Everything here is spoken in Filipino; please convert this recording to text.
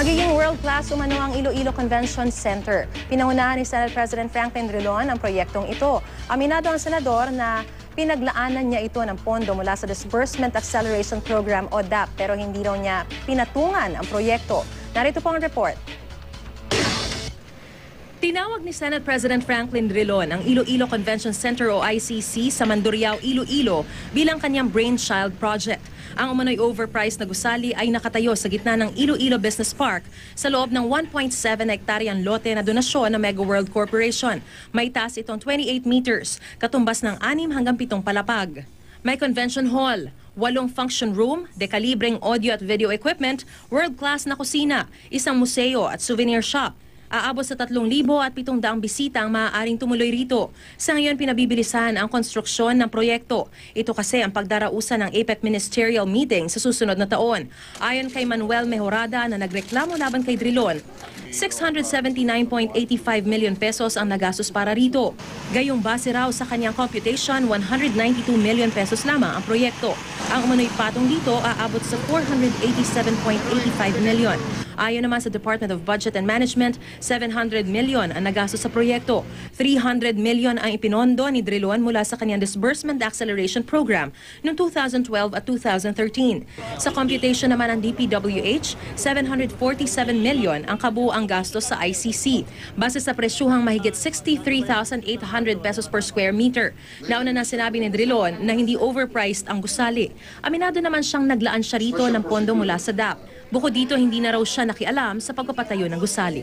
Magiging world-class umano ang Iloilo Convention Center. Pinangunahan ni Senate President Franklin Drilon ang proyektong ito. Aminado ang senador na pinaglaanan niya ito ng pondo mula sa Disbursement Acceleration Program o DAP pero hindi raw niya pinatungan ang proyekto. Narito po ang report. Tinawag ni Senate President Franklin Drilon ang Iloilo Convention Center o ICC sa Mandurriao, Iloilo bilang kanyang brainchild project. Ang umano'y overpriced na gusali ay nakatayo sa gitna ng Iloilo Business Park sa loob ng 1.7 hektaryang lote na donasyon ng Mega World Corporation. May taas itong 28 meters, katumbas ng 6 hanggang 7 palapag. May convention hall, 8 function room, dekalibreng audio at video equipment, world-class na kusina, isang museo at souvenir shop. Aabot sa 3,700 bisita ang maaaring tumuloy rito. Sa ngayon, pinabibilisan ang konstruksyon ng proyekto. Ito kasi ang pagdarausan ng APEC Ministerial Meeting sa susunod na taon. Ayon kay Manuel Mejorada na nagreklamo laban kay Drilon, 679.85 million pesos ang nagastos para rito. Gayong base raw sa kanyang computation, 192 million pesos lamang ang proyekto. Ang umano'y patong dito aabot sa 487.85 million. Ayon naman sa Department of Budget and Management, 700 million ang nagastos sa proyekto. 300 million ang ipinondo ni Drilon mula sa kanyang Disbursement Acceleration Program noong 2012 at 2013. Sa computation naman ng DPWH, 747 million ang kabuuang gastos sa ICC. Base sa presyuhang mahigit 63,800 pesos per square meter. Nauna na sinabi ni Drilon na hindi overpriced ang gusali. Aminado naman siyang naglaan siya rito ng pondo mula sa DAP. Bukod dito, hindi na raw siya nakialam sa pagpapatayo ng gusali.